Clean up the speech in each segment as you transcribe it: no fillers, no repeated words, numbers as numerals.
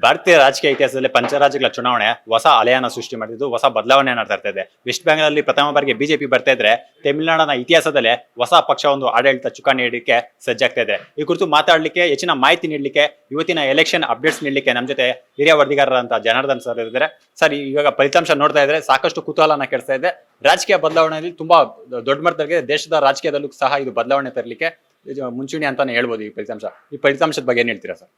ಭಾರತೀಯ ರಾಜಕೀಯ ಇತಿಹಾಸದಲ್ಲಿ ಪಂಚರಾಜ್ಯಗಳ ಚುನಾವಣೆ ಹೊಸ ಅಲೆಯನ್ನ ಸೃಷ್ಟಿ ಮಾಡಿದ್ದು, ಹೊಸ ಬದಲಾವಣೆ ಮಾಡ್ತಾ ಇದೆ. ವೆಸ್ಟ್ ಬೆಂಗಾಲ್ ಅಲ್ಲಿ ಪ್ರಥಮ ಬಾರಿಗೆ ಬಿಜೆಪಿ ಬರ್ತಾ ಇದ್ರೆ, ತಮಿಳುನಾಡಿನ ಇತಿಹಾಸದಲ್ಲೇ ಹೊಸ ಪಕ್ಷ ಒಂದು ಆಡಳಿತ ಚುಕ್ಕಾಣಿ ನೀಡಲಿಕ್ಕೆ ಸಜ್ಜಾಗ್ತಾ ಇದೆ. ಈ ಕುರಿತು ಮಾತಾಡಲಿಕ್ಕೆ, ಹೆಚ್ಚಿನ ಮಾಹಿತಿ ನೀಡಲಿಕ್ಕೆ, ಇವತ್ತಿನ ಎಲೆಕ್ಷನ್ ಅಪ್ಡೇಟ್ಸ್ ನೀಡಲಿಕ್ಕೆ ನಮ್ಮ ಜೊತೆ ಹಿರಿಯ ವರದಿಗಾರರಂತ ಜನಾರ್ದನ್ ಸರ್ ಇದ್ದಾರೆ. ಸರ್, ಇವಾಗ ಫಲಿತಾಂಶ ನೋಡ್ತಾ ಇದ್ರೆ ಸಾಕಷ್ಟು ಕುತೂಹಲನ ಕೆಡಿಸ್ತಾ ಇದೆ. ರಾಜಕೀಯ ಬದಲಾವಣೆಯಲ್ಲಿ ತುಂಬಾ ದೊಡ್ಡ ಮಟ್ಟದಲ್ಲಿ ದೇಶದ ರಾಜಕೀಯದಲ್ಲೂ ಸಹ ಇದು ಬದಲಾವಣೆ ತರಲಿಕ್ಕೆ ಮುಂಚೂಣಿ ಅಂತಾನೆ ಹೇಳ್ಬೋದು ಈ ಫಲಿತಾಂಶ. ಈ ಫಲಿತಾಂಶದ ಬಗ್ಗೆ ಏನ್ ಹೇಳ್ತೀರಾ ಸರ್?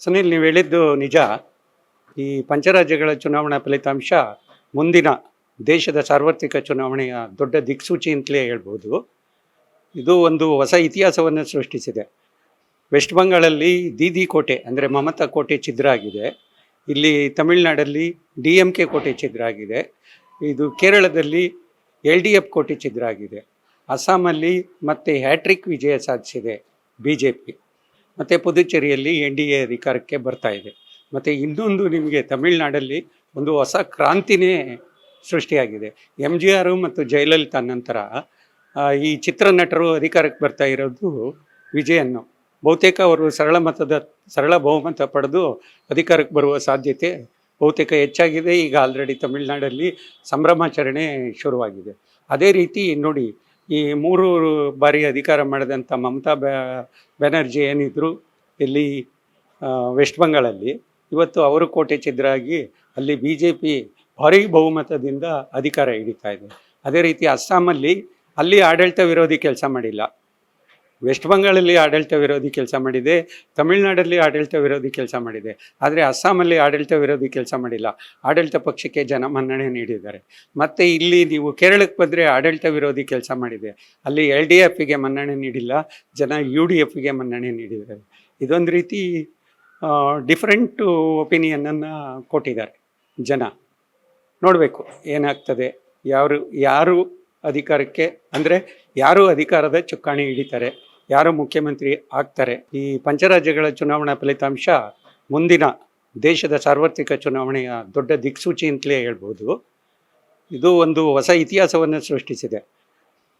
ಸುನೀಲ್, ನೀವು ಹೇಳಿದ್ದು ನಿಜ. ಈ ಪಂಚರಾಜ್ಯಗಳ ಚುನಾವಣಾ ಫಲಿತಾಂಶ ಮುಂದಿನ ದೇಶದ ಸಾರ್ವತ್ರಿಕ ಚುನಾವಣೆಯ ದೊಡ್ಡ ದಿಕ್ಸೂಚಿ ಅಂತಲೇ ಹೇಳ್ಬೋದು. ಇದು ಒಂದು ಹೊಸ ಇತಿಹಾಸವನ್ನು ಸೃಷ್ಟಿಸಿದೆ. ವೆಸ್ಟ್ ಬೆಂಗಾಲಲ್ಲಿ ದೀದಿ ಕೋಟೆ ಅಂದರೆ ಮಮತಾ ಕೋಟೆ ಛಿದ್ರ ಆಗಿದೆ. ಇಲ್ಲಿ ತಮಿಳುನಾಡಲ್ಲಿ DMK ಕೋಟೆ ಛಿದ್ರ ಆಗಿದೆ. ಇದು ಕೇರಳದಲ್ಲಿ LDF ಕೋಟೆ ಛಿದ್ರ ಆಗಿದೆ. ಅಸ್ಸಾಮಲ್ಲಿ ಮತ್ತೆ ಹ್ಯಾಟ್ರಿಕ್ ವಿಜಯ ಸಾಧಿಸಿದೆ BJP. ಮತ್ತು ಪುದುಚೇರಿಯಲ್ಲಿ NDA ಅಧಿಕಾರಕ್ಕೆ ಬರ್ತಾ ಇದೆ. ಮತ್ತು ಇನ್ನೊಂದು ನಿಮಗೆ ತಮಿಳುನಾಡಲ್ಲಿ ಒಂದು ಹೊಸ ಕ್ರಾಂತಿನೇ ಸೃಷ್ಟಿಯಾಗಿದೆ. MGR ಮತ್ತು ಜಯಲಲಿತಾ ನಂತರ ಈ ಚಿತ್ರನಟರು ಅಧಿಕಾರಕ್ಕೆ ಬರ್ತಾ ಇರೋದು ವಿಜಯನ್ನು. ಬಹುತೇಕ ಅವರು ಸರಳ ಬಹುಮತ ಪಡೆದು ಅಧಿಕಾರಕ್ಕೆ ಬರುವ ಸಾಧ್ಯತೆ ಬಹುತೇಕ ಹೆಚ್ಚಾಗಿದೆ. ಈಗ ಆಲ್ರೆಡಿ ತಮಿಳುನಾಡಲ್ಲಿ ಸಂಭ್ರಮಾಚರಣೆ ಶುರುವಾಗಿದೆ. ಅದೇ ರೀತಿ ನೋಡಿ, ಈ 3 ಬಾರಿ ಅಧಿಕಾರ ಮಾಡಿದಂಥ ಮಮತಾ ಬ್ಯಾನರ್ಜಿ ಏನಿದ್ರು ಇಲ್ಲಿ ವೆಸ್ಟ್ ಬೆಂಗಾಲಲ್ಲಿ, ಇವತ್ತು ಅವರು ಕೋಟೆ ಛಿದ್ರ ಆಗಿ ಅಲ್ಲಿ BJP ಭಾರೀ ಬಹುಮತದಿಂದ ಅಧಿಕಾರ ಹಿಡಿತಾ ಇದೆ. ಅದೇ ರೀತಿ ಅಸ್ಸಾಮಲ್ಲಿ ಆಡಳಿತ ವಿರೋಧಿ ಕೆಲಸ ಮಾಡಿಲ್ಲ. ವೆಸ್ಟ್ ಬೆಂಗಾಲಲ್ಲಿ ಆಡಳಿತ ವಿರೋಧಿ ಕೆಲಸ ಮಾಡಿದೆ, ತಮಿಳುನಾಡಲ್ಲಿ ಆಡಳಿತ ವಿರೋಧಿ ಕೆಲಸ ಮಾಡಿದೆ. ಆದರೆ ಅಸ್ಸಾಮಲ್ಲಿ ಆಡಳಿತ ವಿರೋಧಿ ಕೆಲಸ ಮಾಡಿಲ್ಲ. ಆಡಳಿತ ಪಕ್ಷಕ್ಕೆ ಜನ ಮನ್ನಣೆ ನೀಡಿದ್ದಾರೆ. ಮತ್ತು ಇಲ್ಲಿ ನೀವು ಕೇರಳಕ್ಕೆ ಬಂದರೆ ಆಡಳಿತ ವಿರೋಧಿ ಕೆಲಸ ಮಾಡಿದೆ. ಅಲ್ಲಿ LDFಗೆ ಮನ್ನಣೆ ನೀಡಿಲ್ಲ, ಜನ UDFಗೆ ಮನ್ನಣೆ ನೀಡಿದ್ದಾರೆ. ಇದೊಂದು ರೀತಿ ಡಿಫ್ರೆಂಟ್ ಒಪಿನಿಯನನ್ನು ಕೊಟ್ಟಿದ್ದಾರೆ ಜನ. ನೋಡಬೇಕು ಏನಾಗ್ತದೆ, ಯಾರು ಅಧಿಕಾರಕ್ಕೆ ಅಂದರೆ ಯಾರು ಅಧಿಕಾರದ ಚುಕ್ಕಾಣಿ ಹಿಡಿತಾರೆ, ಯಾರು ಮುಖ್ಯಮಂತ್ರಿ ಆಗ್ತಾರೆ. ಈ ಪಂಚರಾಜ್ಯಗಳ ಚುನಾವಣಾ ಫಲಿತಾಂಶ ಮುಂದಿನ ದೇಶದ ಸಾರ್ವತ್ರಿಕ ಚುನಾವಣೆಯ ದೊಡ್ಡ ದಿಕ್ಸೂಚಿ ಅಂತಲೇ ಹೇಳ್ಬೋದು. ಇದು ಒಂದು ಹೊಸ ಇತಿಹಾಸವನ್ನು ಸೃಷ್ಟಿಸಿದೆ.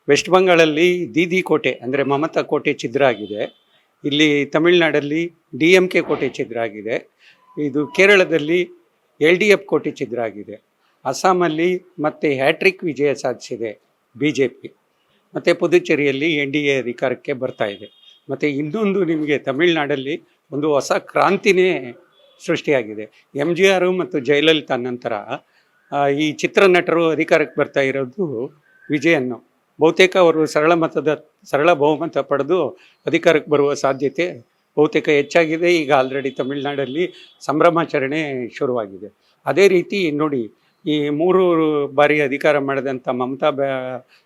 ವೆಸ್ಟ್ ಬೆಂಗಾಲಲ್ಲಿ ದೀದಿ ಕೋಟೆ ಅಂದರೆ ಮಮತಾ ಕೋಟೆ ಛಿದ್ರ ಆಗಿದೆ. ಇಲ್ಲಿ ತಮಿಳುನಾಡಲ್ಲಿ DMK ಕೋಟೆ ಛಿದ್ರ ಆಗಿದೆ. ಇದು ಕೇರಳದಲ್ಲಿ LDF ಕೋಟೆ ಛಿದ್ರ ಆಗಿದೆ. ಅಸ್ಸಾಮಲ್ಲಿ ಮತ್ತೆ ಹ್ಯಾಟ್ರಿಕ್ ವಿಜಯ ಸಾಧಿಸಿದೆ BJP. ಮತ್ತು ಪುದುಚೇರಿಯಲ್ಲಿ NDA ಅಧಿಕಾರಕ್ಕೆ ಬರ್ತಾ ಇದೆ. ಮತ್ತು ಇನ್ನೊಂದು ನಿಮಗೆ ತಮಿಳುನಾಡಲ್ಲಿ ಒಂದು ಹೊಸ ಕ್ರಾಂತಿನೇ ಸೃಷ್ಟಿಯಾಗಿದೆ. MGR ಮತ್ತು ಜಯಲಲಿತಾ ನಂತರ ಈ ಚಿತ್ರನಟರು ಅಧಿಕಾರಕ್ಕೆ ಬರ್ತಾ ಇರೋದು ವಿಜಯನ್ನು. ಬಹುತೇಕ ಅವರು ಸರಳ ಬಹುಮತ ಪಡೆದು ಅಧಿಕಾರಕ್ಕೆ ಬರುವ ಸಾಧ್ಯತೆ ಬಹುತೇಕ ಹೆಚ್ಚಾಗಿದೆ. ಈಗ ಆಲ್ರೆಡಿ ತಮಿಳುನಾಡಲ್ಲಿ ಸಂಭ್ರಮಾಚರಣೆ ಶುರುವಾಗಿದೆ. ಅದೇ ರೀತಿ ನೋಡಿ, ಈ 3 ಬಾರಿ ಅಧಿಕಾರ ಮಾಡಿದಂಥ ಮಮತಾ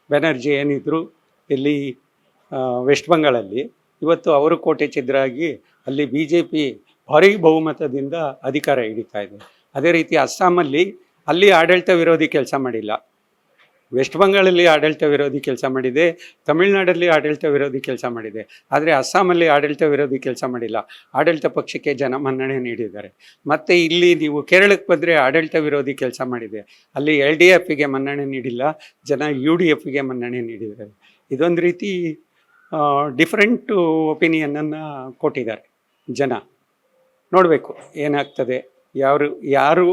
ಬ್ಯಾನರ್ಜಿ ಏನಿದ್ರು ಇಲ್ಲಿ ವೆಸ್ಟ್ ಬೆಂಗಾಲಲ್ಲಿ, ಇವತ್ತು ಅವರು ಕೋಟೆ ಛಿದ್ರ ಆಗಿ ಅಲ್ಲಿ BJP ಭಾರೀ ಬಹುಮತದಿಂದ ಅಧಿಕಾರ ಹಿಡಿತಾ ಇದೆ. ಅದೇ ರೀತಿ ಅಸ್ಸಾಮಲ್ಲಿ ಆಡಳಿತ ವಿರೋಧಿ ಕೆಲಸ ಮಾಡಿಲ್ಲ. ವೆಸ್ಟ್ ಬೆಂಗಾಲಲ್ಲಿ ಆಡಳಿತ ವಿರೋಧಿ ಕೆಲಸ ಮಾಡಿದೆ, ತಮಿಳುನಾಡಲ್ಲಿ ಆಡಳಿತ ವಿರೋಧಿ ಕೆಲಸ ಮಾಡಿದೆ. ಆದರೆ ಅಸ್ಸಾಮಲ್ಲಿ ಆಡಳಿತ ವಿರೋಧಿ ಕೆಲಸ ಮಾಡಿಲ್ಲ. ಆಡಳಿತ ಪಕ್ಷಕ್ಕೆ ಜನ ಮನ್ನಣೆ ನೀಡಿದ್ದಾರೆ. ಮತ್ತು ಇಲ್ಲಿ ನೀವು ಕೇರಳಕ್ಕೆ ಬಂದರೆ ಆಡಳಿತ ವಿರೋಧಿ ಕೆಲಸ ಮಾಡಿದೆ. ಅಲ್ಲಿ LDFಗೆ ಮನ್ನಣೆ ನೀಡಿಲ್ಲ, ಜನ UDFಗೆ ಮನ್ನಣೆ ನೀಡಿದ್ದಾರೆ. ಇದೊಂದು ರೀತಿ ಡಿಫ್ರೆಂಟ್ ಒಪಿನಿಯನನ್ನು ಕೊಟ್ಟಿದ್ದಾರೆ ಜನ. ನೋಡಬೇಕು ಏನಾಗ್ತದೆ, ಯಾರು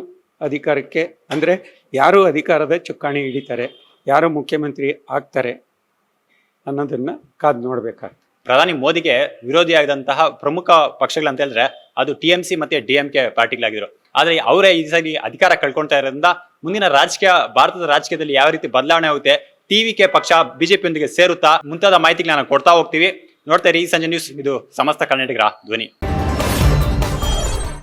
ಅಧಿಕಾರಕ್ಕೆ ಅಂದರೆ ಯಾರು ಅಧಿಕಾರದ ಚುಕ್ಕಾಣಿ ಹಿಡಿತಾರೆ, ಯಾರು ಮುಖ್ಯಮಂತ್ರಿ ಆಗ್ತಾರೆ ಅನ್ನೋದನ್ನು ಕಾದು ನೋಡಬೇಕಾಗ್ತದೆ. ಪ್ರಧಾನಿ ಮೋದಿಗೆ ವಿರೋಧಿಯಾದಂತಹ ಪ್ರಮುಖ ಪಕ್ಷಗಳಂತ ಹೇಳಿದ್ರೆ ಅದು TMC ಮತ್ತೆ DMK ಪಾರ್ಟಿಗಳಾಗಿದ್ರು. ಆದ್ರೆ ಅವರೇ ಈ ಸಲ ಅಧಿಕಾರ ಕಳ್ಕೊಳ್ತಾ ಇರೋದ್ರಿಂದ ಮುಂದಿನ ಭಾರತದ ರಾಜಕೀಯದಲ್ಲಿ ಯಾವ ರೀತಿ ಬದಲಾವಣೆ ಆಗುತ್ತೆ, TVK ಪಕ್ಷ BJP ಯೊಂದಿಗೆ ಸೇರುತ್ತಾ ಮುಂತಾದ ಮಾಹಿತಿಗಳನ್ನ ಕೊಡ್ತಾ ಹೋಗ್ತೀವಿ. ನೋಡ್ತಾ ಇರಿ ಈ ಸಂಜೆ ನ್ಯೂಸ್. ಇದು ಸಮಸ್ತ ಕನ್ನಡಿಗರ ಧ್ವನಿ.